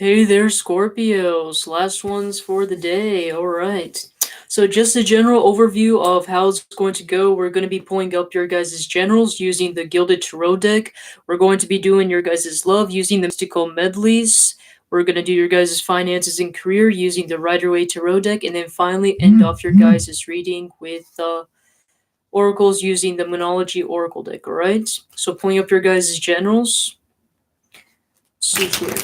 Hey there, Scorpios. Last ones for the day. All right. So, just a general overview of how it's going to go. We're going to be pulling up your guys' generals using the Gilded Tarot deck. We're going to be doing your guys' love using the Mystical Medleys. We're going to do your guys' finances and career using the Rider-Waite Tarot deck. And then finally end off your guys' reading with oracles using the Monology Oracle deck. All right. So, pulling up your guys' generals. Let's see here.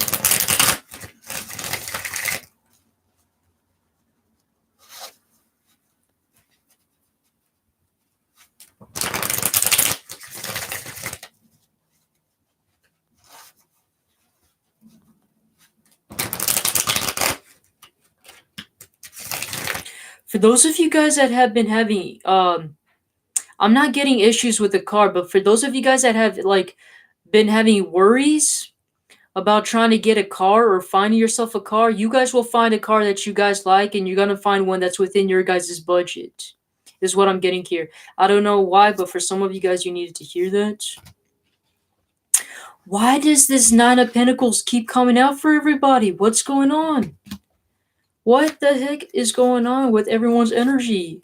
For those of you guys that have been having, I'm not getting issues with the car, but for those of you guys that have been having worries about trying to get a car or finding yourself a car, you guys will find a car that you guys like, and you're gonna find one that's within your guys' budget. Is what I'm getting here. I don't know why, but for some of you guys, you needed to hear that. Why does this Nine of Pentacles keep coming out for everybody? What's going on? What the heck is going on with everyone's energy?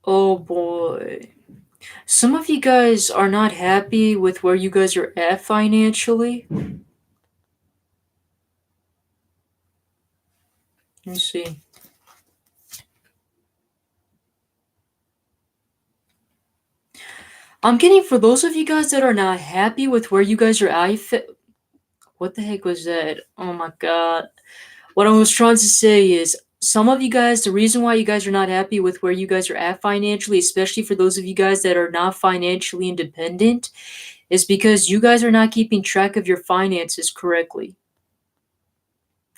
Oh boy. Some of you guys are not happy with where you guys are at financially. Let me see. I'm getting for those of you guys that are not happy with where you guys are at. What the heck was that? Oh my god. What I was trying to say is some of you guys, the reason why you guys are not happy with where you guys are at financially, especially for those of you guys that are not financially independent, is because you guys are not keeping track of your finances correctly.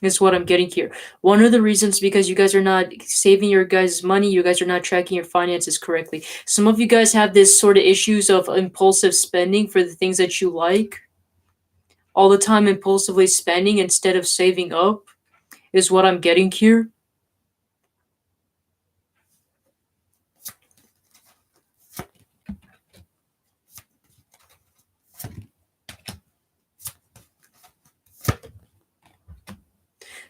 Is what I'm getting here. One of the reasons because you guys are not saving your guys' money, you guys are not tracking your finances correctly. Some of you guys have this sort of issues of impulsive spending for the things that you like. All the time impulsively spending instead of saving up is what I'm getting here.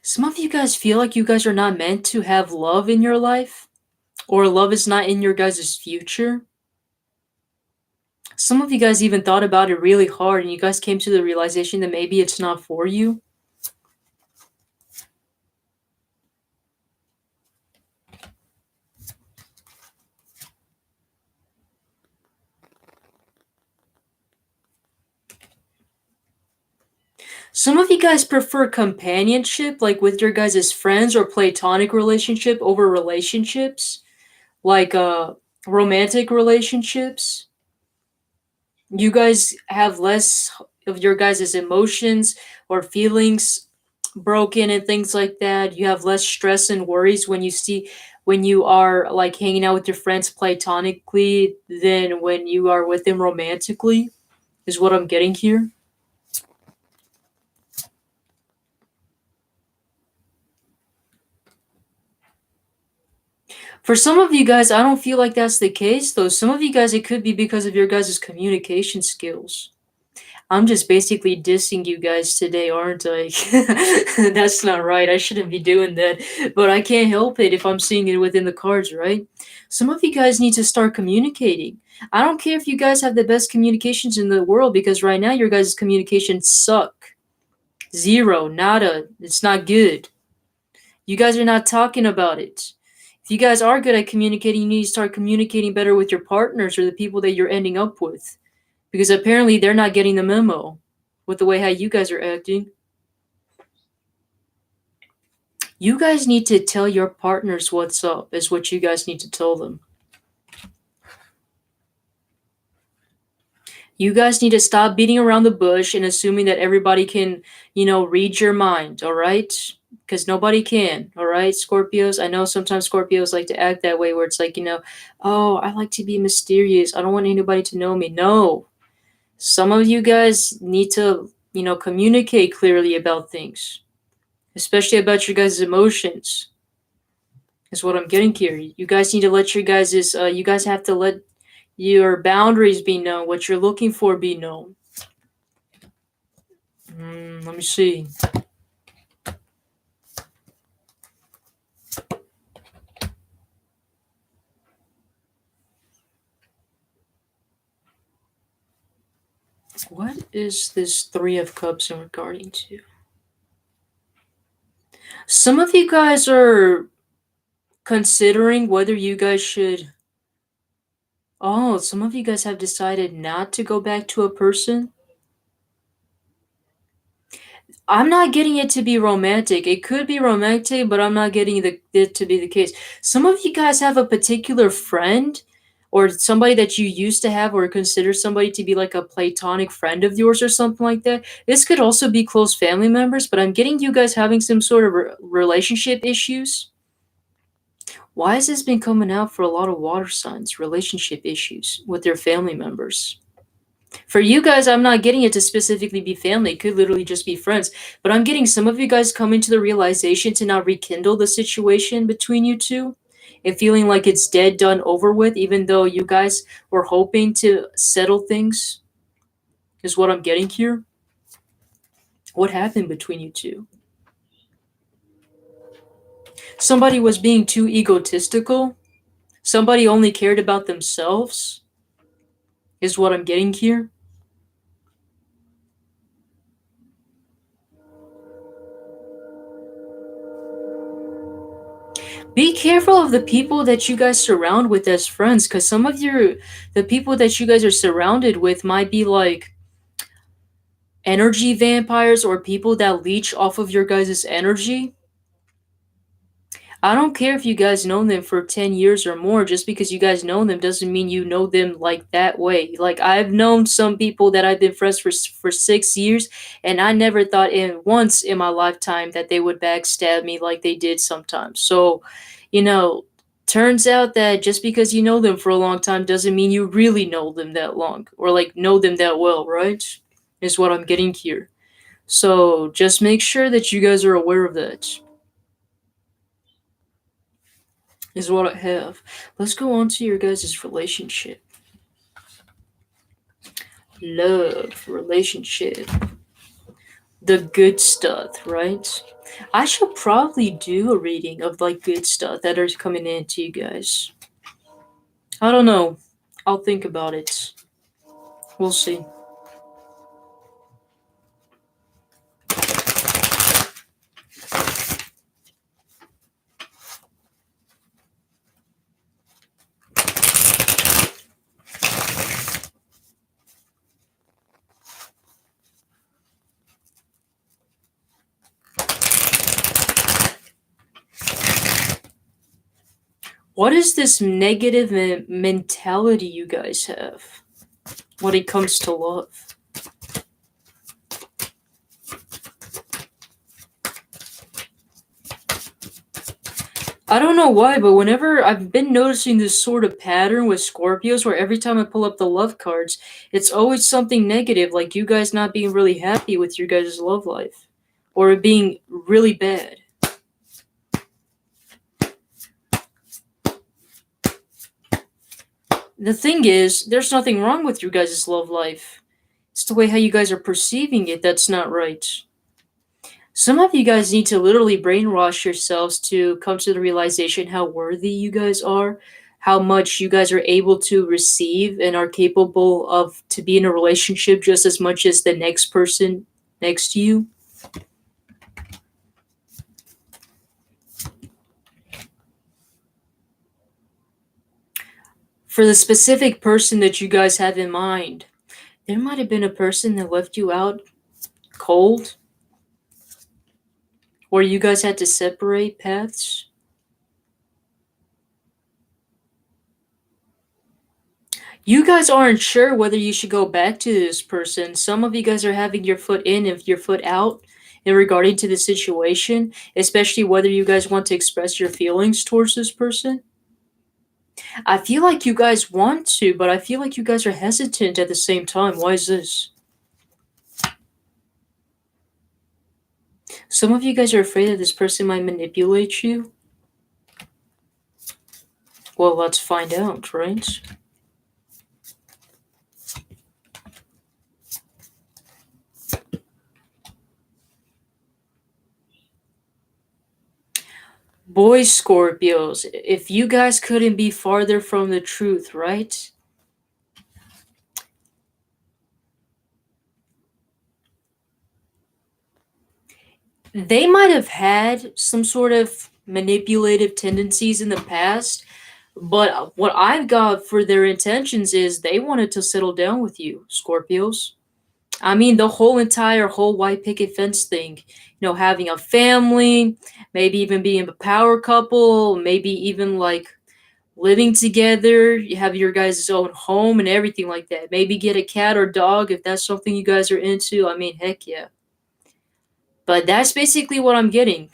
Some of you guys feel like you guys are not meant to have love in your life, or love is not in your guys' future. Some of you guys even thought about it really hard and you guys came to the realization that maybe it's not for you. Some of you guys prefer companionship, like with your guys' friends or platonic relationship over relationships, like romantic relationships. You guys have less of your guys' emotions or feelings broken and things like that. You have less stress and worries when you are like hanging out with your friends platonically than when you are with them romantically, is what I'm getting here. For some of you guys, I don't feel like that's the case, though. Some of you guys, it could be because of your guys' communication skills. I'm just basically dissing you guys today, aren't I? That's not right. I shouldn't be doing that. But I can't help it if I'm seeing it within the cards, right? Some of you guys need to start communicating. I don't care if you guys have the best communications in the world because right now your guys' communications suck. Zero, nada. It's not good. You guys are not talking about it. If you guys are good at communicating, you need to start communicating better with your partners or the people that you're ending up with. Because apparently they're not getting the memo with the way how you guys are acting. You guys need to tell your partners what's up, is what you guys need to tell them. You guys need to stop beating around the bush and assuming that everybody can, read your mind, all right? Because nobody can, all right, Scorpios? I know sometimes Scorpios like to act that way where it's like, oh, I like to be mysterious. I don't want anybody to know me. No. Some of you guys need to, communicate clearly about things, especially about your guys' emotions. is what I'm getting here. You guys need to let you guys have to let your boundaries be known, what you're looking for be known. Let me see. What is this Three of Cups in regarding to? Some of you guys are considering whether you guys should. Oh, some of you guys have decided not to go back to a person. I'm not getting it to be romantic. It could be romantic, but I'm not getting it to be the case. Some of you guys have a particular friend or somebody that you used to have or consider somebody to be like a platonic friend of yours or something like that. This could also be close family members, but I'm getting you guys having some sort of relationship issues. Why has this been coming out for a lot of water signs? Relationship issues with their family members. For you guys, I'm not getting it to specifically be family. It could literally just be friends. But I'm getting some of you guys coming to the realization to not rekindle the situation between you two and feeling like it's dead, done, over with, even though you guys were hoping to settle things, is what I'm getting here. What happened between you two? Somebody was being too egotistical. Somebody only cared about themselves, is what I'm getting here. Be careful of the people that you guys surround with as friends, because some of the people that you guys are surrounded with might be like energy vampires or people that leech off of your guys' energy. I don't care if you guys know them for 10 years or more. Just because you guys know them doesn't mean you know them like that way. Like, I've known some people that I've been friends for 6 years, and I never thought in once in my lifetime that they would backstab me like they did sometimes. So, you know, turns out that just because you know them for a long time doesn't mean you really know them that long or like know them that well, right? Is what I'm getting here. So just make sure that you guys are aware of that. Is what I have. Let's go on to your guys' relationship. Love, relationship. The good stuff, right? I should probably do a reading of like good stuff that are coming in to you guys. I don't know. I'll think about it. We'll see. What is this negative mentality you guys have when it comes to love? I don't know why, but whenever I've been noticing this sort of pattern with Scorpios, where every time I pull up the love cards, it's always something negative, like you guys not being really happy with your guys' love life, or it being really bad. The thing is, there's nothing wrong with your guys' love life. It's the way how you guys are perceiving it that's not right. Some of you guys need to literally brainwash yourselves to come to the realization how worthy you guys are, how much you guys are able to receive and are capable of to be in a relationship just as much as the next person next to you. For the specific person that you guys have in mind, there might have been a person that left you out cold, or you guys had to separate paths. You guys aren't sure whether you should go back to this person. Some of you guys are having your foot in and your foot out in regarding to the situation, especially whether you guys want to express your feelings towards this person. I feel like you guys want to, but I feel like you guys are hesitant at the same time. Why is this? Some of you guys are afraid that this person might manipulate you. Well, let's find out, right? Boys, Scorpios, if you guys couldn't be farther from the truth, right? They might have had some sort of manipulative tendencies in the past, but what I've got for their intentions is they wanted to settle down with you, Scorpios. I mean, the whole white picket fence thing, having a family, maybe even being a power couple, maybe even like living together, you have your guys' own home and everything like that. Maybe get a cat or dog if that's something you guys are into. I mean, heck yeah. But that's basically what I'm getting.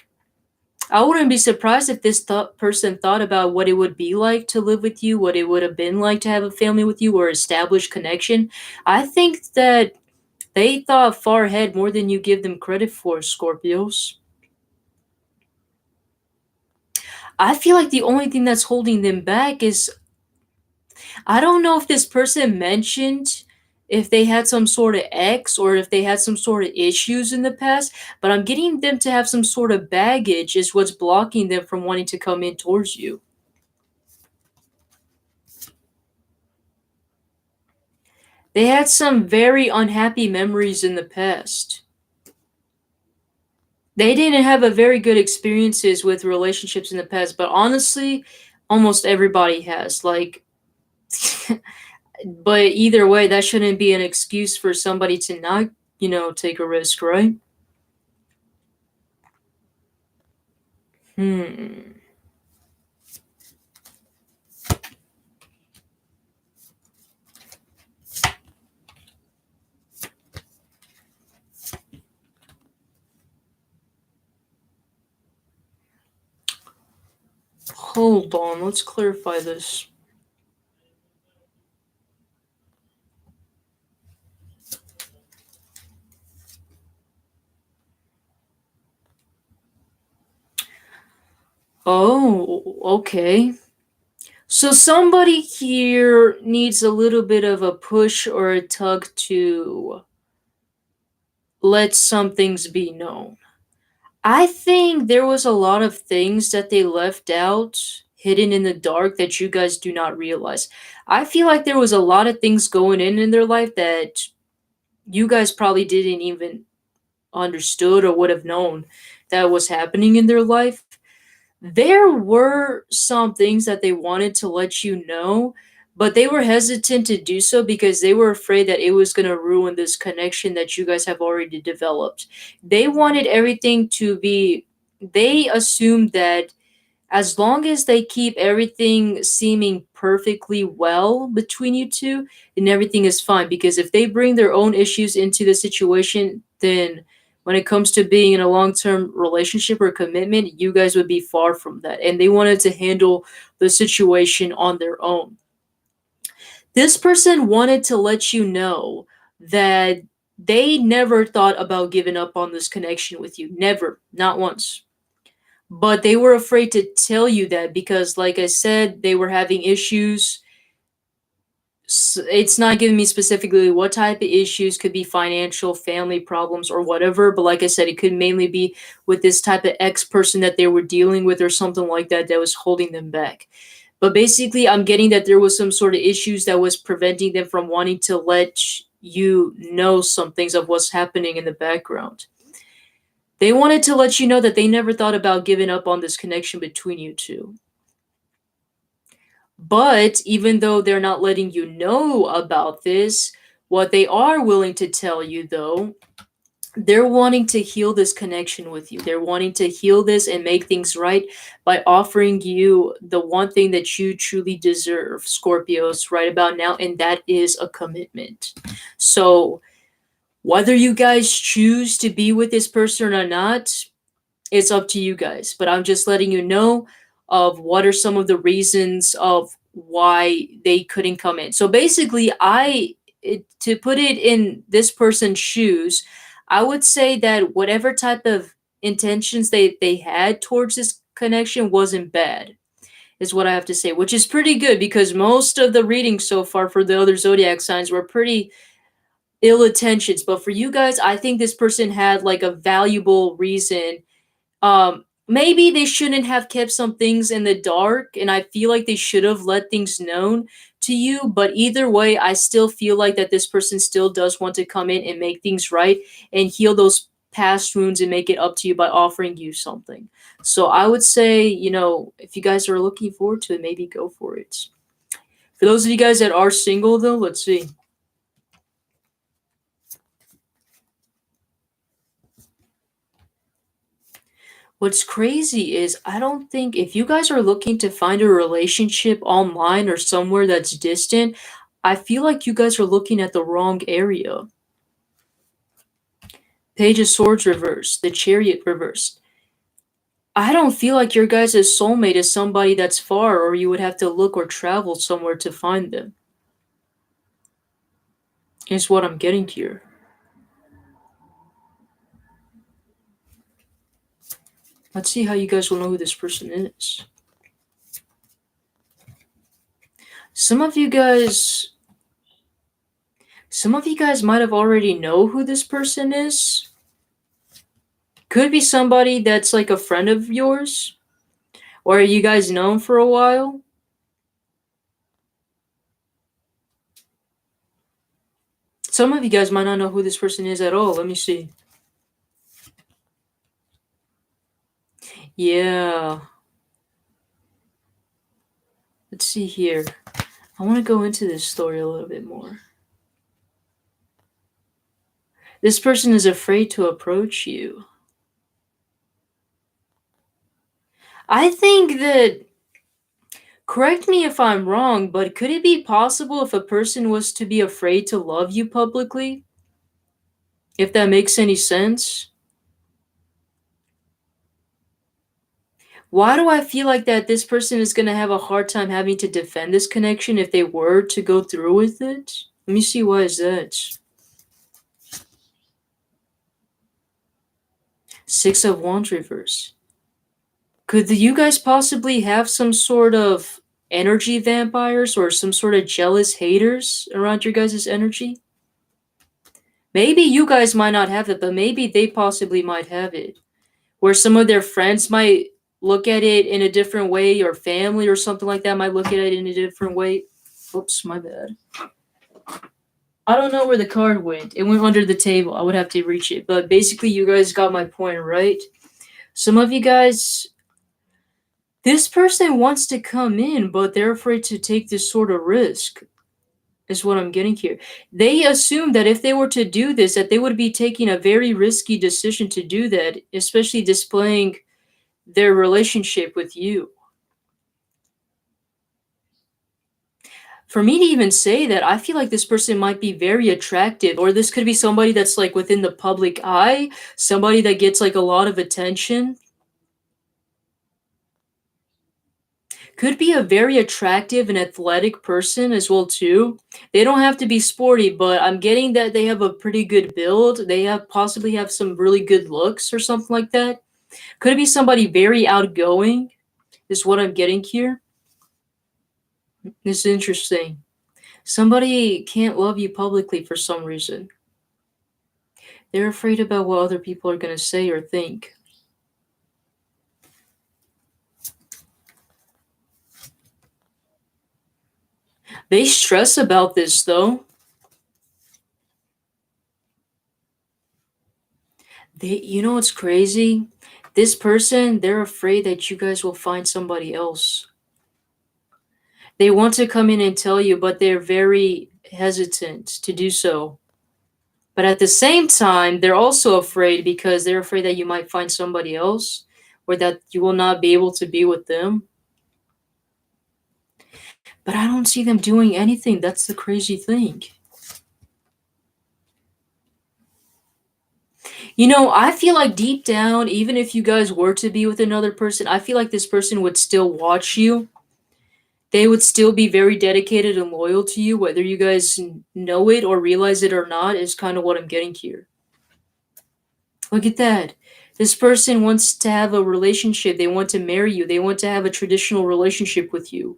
I wouldn't be surprised if this person thought about what it would be like to live with you, what it would have been like to have a family with you or establish connection. I think that they thought far ahead more than you give them credit for, Scorpios. I feel like the only thing that's holding them back is I don't know if this person mentioned if they had some sort of ex or if they had some sort of issues in the past, but I'm getting them to have some sort of baggage is what's blocking them from wanting to come in towards you. They had some very unhappy memories in the past. They didn't have a very good experiences with relationships in the past, but honestly, almost everybody has. Like, but either way, that shouldn't be an excuse for somebody to not, take a risk, right? Hmm. Hold on, let's clarify this. Oh, okay. So somebody here needs a little bit of a push or a tug to let some things be known. I think there was a lot of things that they left out, hidden in the dark that you guys do not realize. I feel like there was a lot of things going in their life that you guys probably didn't even understood or would have known that was happening in their life. There were some things that they wanted to let you know, but they were hesitant to do so because they were afraid that it was going to ruin this connection that you guys have already developed. They wanted everything to be, they assumed that as long as they keep everything seeming perfectly well between you two, then everything is fine. Because if they bring their own issues into the situation, then when it comes to being in a long term relationship or commitment, you guys would be far from that. And they wanted to handle the situation on their own. This person wanted to let you know that they never thought about giving up on this connection with you. Never. Not once, but they were afraid to tell you that because like I said they were having issues. It's not giving me specifically what type of issues, could be financial, family problems, or whatever, but like I said, it could mainly be with this type of ex person that they were dealing with or something like that that was holding them back. But basically I'm getting that there was some sort of issues that was preventing them from wanting to let you know some things of what's happening in the background. They wanted to let you know that they never thought about giving up on this connection between you two. But even though they're not letting you know about this, what they are willing to tell you, though, they're wanting to heal this connection with you. They're wanting to heal this and make things right by offering you the one thing that you truly deserve, Scorpios, right about now, and that is a commitment. So, whether you guys choose to be with this person or not, it's up to you guys. But I'm just letting you know of what are some of the reasons of why they couldn't come in. So basically, to put it in this person's shoes, I would say that whatever type of intentions they had towards this connection wasn't bad. is what I have to say, which is pretty good because most of the readings so far for the other zodiac signs were pretty ill intentions. But for you guys, I think this person had like a valuable reason. Maybe they shouldn't have kept some things in the dark, and I feel like they should have let things known to you. But either way, I still feel like that this person still does want to come in and make things right and heal those past wounds and make it up to you by offering you something. So I would say, if you guys are looking forward to it, maybe go for it. For those of you guys that are single, though, let's see. What's crazy is I don't think if you guys are looking to find a relationship online or somewhere that's distant, I feel like you guys are looking at the wrong area. Page of Swords reversed, the Chariot reversed. I don't feel like your guys' soulmate is somebody that's far or you would have to look or travel somewhere to find them. Is what I'm getting here. Let's see how you guys will know who this person is. Some of you guys might have already know who this person is. Could be somebody that's like a friend of yours, or are you guys known for a while? Some of you guys might not know who this person is at all. Let me see. Yeah. Let's see here. I want to go into this story a little bit more. This person is afraid to approach you. I think that, correct me if I'm wrong, but could it be possible if a person was to be afraid to love you publicly? If that makes any sense? Why do I feel like that this person is going to have a hard time having to defend this connection if they were to go through with it? Let me see, why is that? Six of Wands reverse. Could you guys possibly have some sort of energy vampires or some sort of jealous haters around your guys' energy? Maybe you guys might not have it, but maybe they possibly might have it. Where some of their friends might look at it in a different way, or family or something like that might look at it in a different way. Oops, my bad. I don't know where the card went. It went under the table. I would have to reach it. But basically, you guys got my point, right? Some of you guys, this person wants to come in, but they're afraid to take this sort of risk, is what I'm getting here. They assume that if they were to do this, that they would be taking a very risky decision to do that, especially displaying their relationship with you. For me to even say that, I feel like this person might be very attractive, or this could be somebody that's like within the public eye, somebody that gets like a lot of attention. Could be a very attractive and athletic person as well too. They don't have to be sporty, but I'm getting that they have a pretty good build. They have possibly have some really good looks or something like that. Could it be somebody very outgoing, is what I'm getting here. This is interesting. Somebody can't love you publicly for some reason. They're afraid about what other people are going to say or think. They stress about this though. You know what's crazy? This person, they're afraid that you guys will find somebody else. They want to come in and tell you, but they're very hesitant to do so. But at the same time, they're also afraid because they're afraid that you might find somebody else or that you will not be able to be with them. But I don't see them doing anything. That's the crazy thing. I feel like deep down, even if you guys were to be with another person, I feel like this person would still watch you. They would still be very dedicated and loyal to you, whether you guys know it or realize it or not, is kind of what I'm getting here. Look at that. This person wants to have a relationship. They want to marry you. They want to have a traditional relationship with you.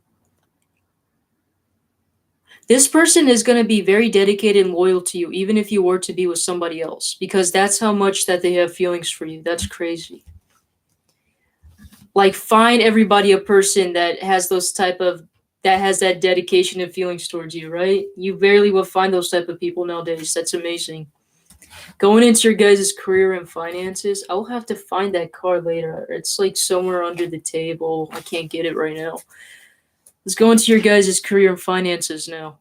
This person is going to be very dedicated and loyal to you, even if you were to be with somebody else, because that's how much that they have feelings for you. That's crazy. Like, find everybody a person that has that dedication and feelings towards you, right? You barely will find those type of people nowadays. That's amazing. Going into your guys' career and finances, I'll have to find that card later. It's like somewhere under the table. I can't get it right now. Let's go into your guys' career and finances now.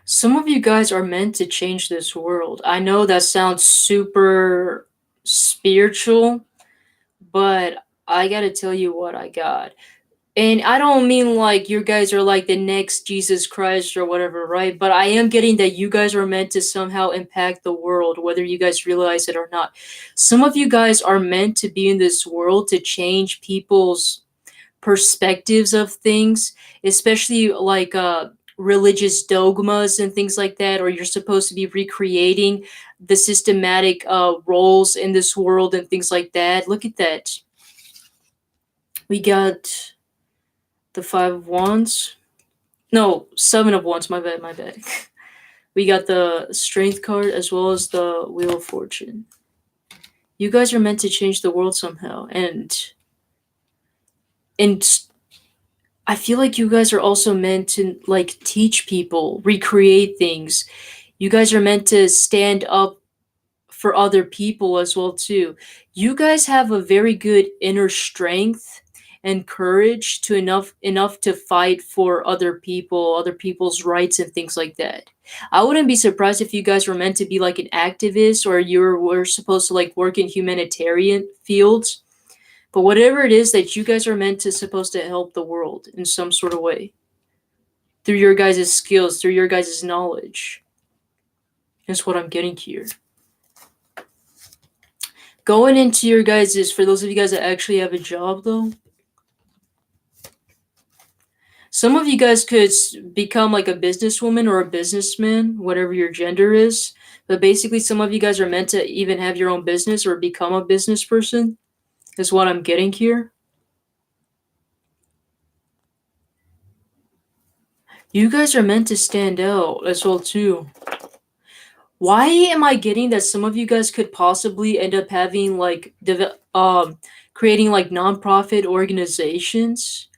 Some of you guys are meant to change this world. I know that sounds super spiritual, but I gotta tell you what I got. And I don't mean like you guys are like the next Jesus Christ or whatever, right? But I am getting that you guys are meant to somehow impact the world, whether you guys realize it or not. Some of you guys are meant to be in this world to change people's perspectives of things, especially like religious dogmas and things like that, or you're supposed to be recreating the systematic roles in this world and things like that. Look at that. We got the Five of Wands. No, Seven of Wands. My bad, my bad. We got the Strength card as well as the Wheel of Fortune. You guys are meant to change the world somehow, and I feel like you guys are also meant to like teach people, recreate things. You guys are meant to stand up for other people as well too. You guys have a very good inner strength and courage to enough to fight for other people, other people's rights and things like that. I wouldn't be surprised if you guys were meant to be like an activist, or were supposed to like work in humanitarian fields. But whatever it is that you guys are meant to supposed to help the world in some sort of way. Through your guys' skills, through your guys' knowledge. That's what I'm getting here. Going into your guys', for those of you guys that actually have a job though, some of you guys could become like a businesswoman or a businessman, whatever your gender is. But basically, some of you guys are meant to even have your own business or become a business person, is what I'm getting here. You guys are meant to stand out as well too. Why am I getting that some of you guys could possibly end up having like creating like nonprofit organizations?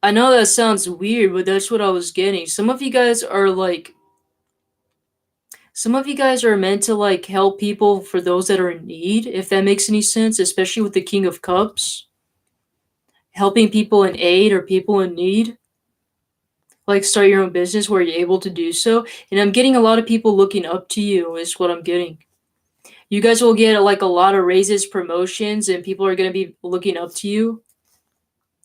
I know that sounds weird, but that's what I was getting. Some of you guys are meant to like help people for those that are in need, if that makes any sense, especially with the King of Cups. Helping people in aid or people in need. Like start your own business where you're able to do so. And I'm getting a lot of people looking up to you is what I'm getting. You guys will get like a lot of raises, promotions, and people are going to be looking up to you.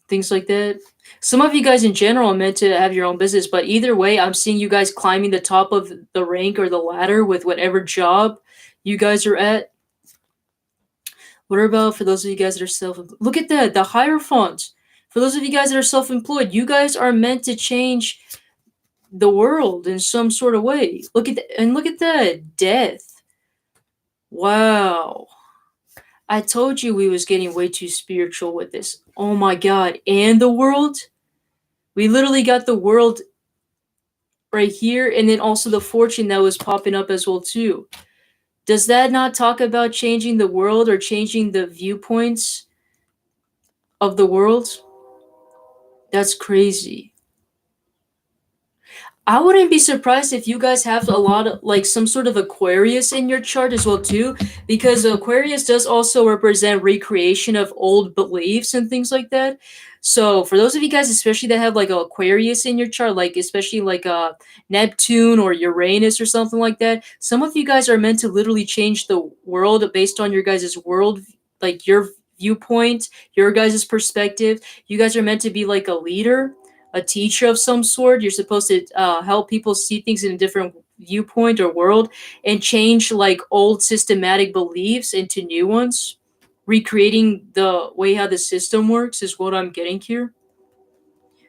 Things like that. Some of you guys in general are meant to have your own business, but either way, I'm seeing you guys climbing the top of the rank or the ladder with whatever job you guys are at. What about for those of you guys that are look at that, the Hierophant. For those of you guys that are self-employed, you guys are meant to change the world in some sort of way. Look at that, Death. Wow. I told you we was getting way too spiritual with this. Oh my god. And the world? We literally got the world right here, and then also the fortune that was popping up as well too. Does that not talk about changing the world or changing the viewpoints of the world? That's crazy. I wouldn't be surprised if you guys have a lot of like some sort of Aquarius in your chart as well too, because Aquarius does also represent recreation of old beliefs and things like that. So for those of you guys, especially that have like Aquarius in your chart, like especially like Neptune or Uranus or something like that, some of you guys are meant to literally change the world based on your guys' world, like your viewpoint, your guys' perspective. You guys are meant to be like a leader, a teacher of some sort. You're supposed to help people see things in a different viewpoint or world and change like old systematic beliefs into new ones. Recreating the way how the system works is what I'm getting here.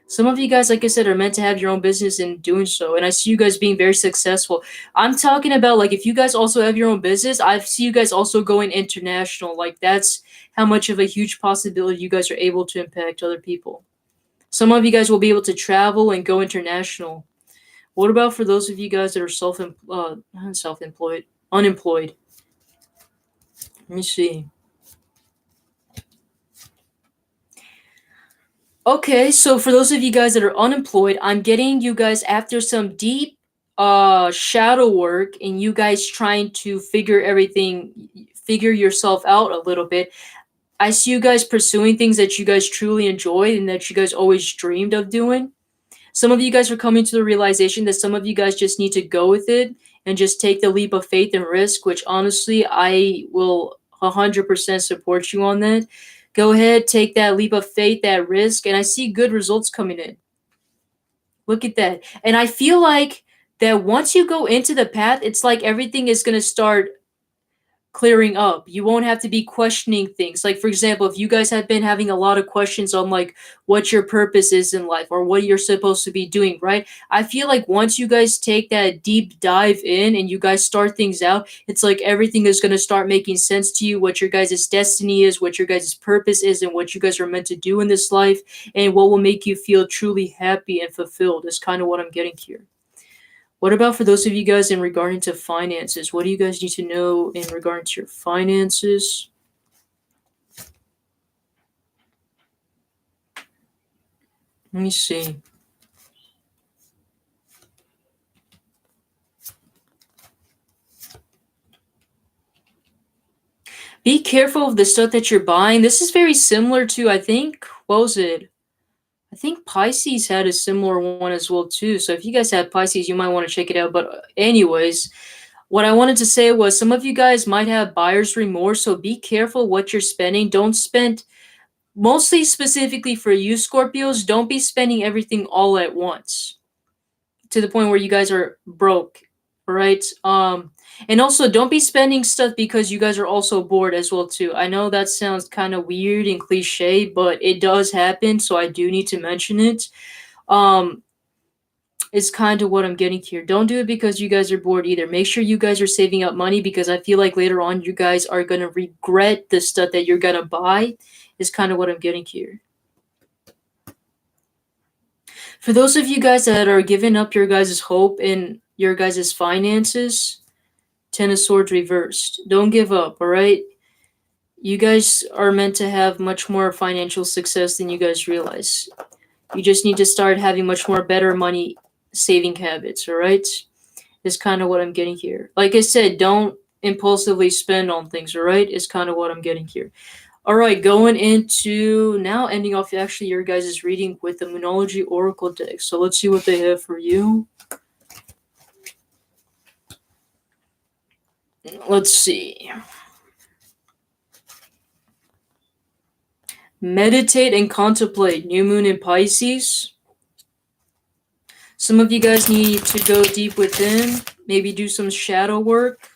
Some of you guys, like I said, are meant to have your own business in doing so. And I see you guys being very successful. I'm talking about like if you guys also have your own business, I see you guys also going international. Like that's how much of a huge possibility you guys are able to impact other people. Some of you guys will be able to travel and go international. What about for those of you guys that are self-employed, unemployed? Let me see. Okay, so for those of you guys that are unemployed, I'm getting you guys after some deep shadow work and you guys trying to figure yourself out a little bit. I see you guys pursuing things that you guys truly enjoy and that you guys always dreamed of doing. Some of you guys are coming to the realization that some of you guys just need to go with it and just take the leap of faith and risk, which honestly, I will 100% support you on that. Go ahead, take that leap of faith, that risk, and I see good results coming in. Look at that. And I feel like that once you go into the path, it's like everything is going to start clearing up. You won't have to be questioning things. Like for example, if you guys have been having a lot of questions on like what your purpose is in life or what you're supposed to be doing, right? I feel like once you guys take that deep dive in and you guys start things out, it's like everything is going to start making sense to you, what your guys' destiny is, what your guys' purpose is, and what you guys are meant to do in this life, and what will make you feel truly happy and fulfilled is kind of what I'm getting here. What about for those of you guys in regarding to finances? What do you guys need to know in regard to your finances? Let me see. Be careful of the stuff that you're buying. This is very similar to, I think, what was it? I think Pisces had a similar one as well too. So if you guys have Pisces, you might want to check it out. But anyways, what I wanted to say was some of you guys might have buyer's remorse, so be careful what you're spending. Don't spend, mostly specifically for you Scorpios, don't be spending everything all at once to the point where you guys are broke, right? And also don't be spending stuff because you guys are also bored as well too. I know that sounds kind of weird and cliche, but it does happen, so I do need to mention it. Um, is kind of what I'm getting here. Don't do it because you guys are bored either. Make sure you guys are saving up money because I feel like later on you guys are going to regret the stuff that you're going to buy, is kind of what I'm getting here. For those of you guys that are giving up your guys' hope in your guys' finances, Ten of Swords reversed. Don't give up, all right? You guys are meant to have much more financial success than you guys realize. You just need to start having much more better money saving habits, all right? Is kind of what I'm getting here. Like I said, don't impulsively spend on things, all right? Is kind of what I'm getting here. All right, going into now ending off actually your guys' reading with the Moonology Oracle deck. So let's see what they have for you. Let's see. Meditate and contemplate. New moon in Pisces. Some of you guys need to go deep within, maybe do some shadow work.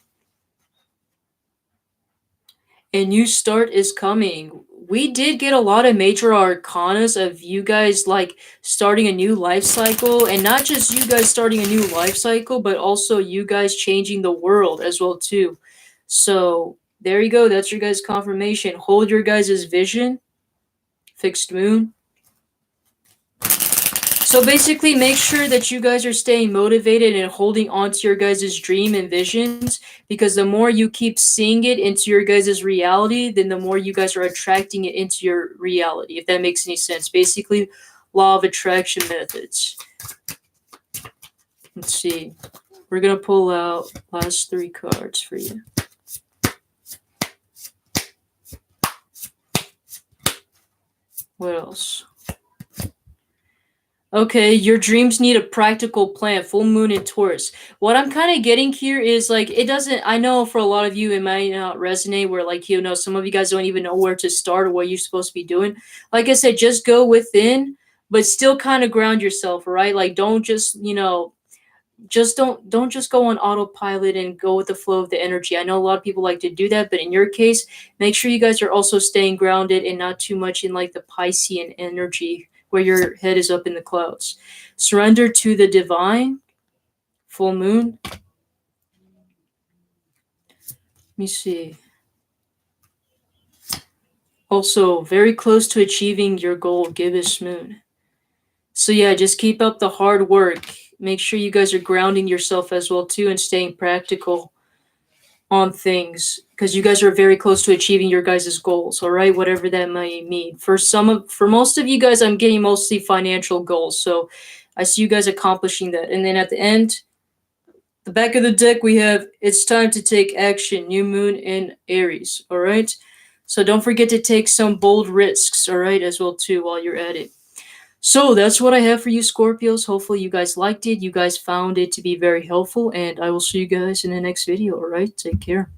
A new start is coming. We did get a lot of major arcanas of you guys like starting a new life cycle, and not just you guys starting a new life cycle, but also you guys changing the world as well too. So there you go. That's your guys' confirmation. Hold your guys' vision. Fixed moon. So basically, make sure that you guys are staying motivated and holding on to your guys' dream and visions, because the more you keep seeing it into your guys' reality, then the more you guys are attracting it into your reality, if that makes any sense. Basically, law of attraction methods. Let's see. We're going to pull out last 3 cards for you. What else? Okay, your dreams need a practical plan. Full moon in Taurus. What I'm kind of getting here is like, it doesn't, I know for a lot of you it might not resonate where like, you know, some of you guys don't even know where to start or what you're supposed to be doing. Like I said, just go within, but still kind of ground yourself, right? Like don't just, you know, just don't just go on autopilot and go with the flow of the energy. I know a lot of people like to do that, but in your case, make sure you guys are also staying grounded and not too much in like the Piscean energy where your head is up in the clouds. Surrender to the divine. Full moon. Let me see. Also, very close to achieving your goal, gibbous moon. So yeah, just keep up the hard work. Make sure you guys are grounding yourself as well too and staying practical on things because you guys are very close to achieving your guys' goals, all right? Whatever that might mean. For most of you guys, I'm getting mostly financial goals. So I see you guys accomplishing that. And then at the end, the back of the deck, we have it's time to take action, new moon in Aries, all right? So don't forget to take some bold risks, all right, as well too while you're at it. So that's what I have for you, Scorpios. Hopefully you guys liked it. You guys found it to be very helpful, and I will see you guys in the next video, all right? Take care.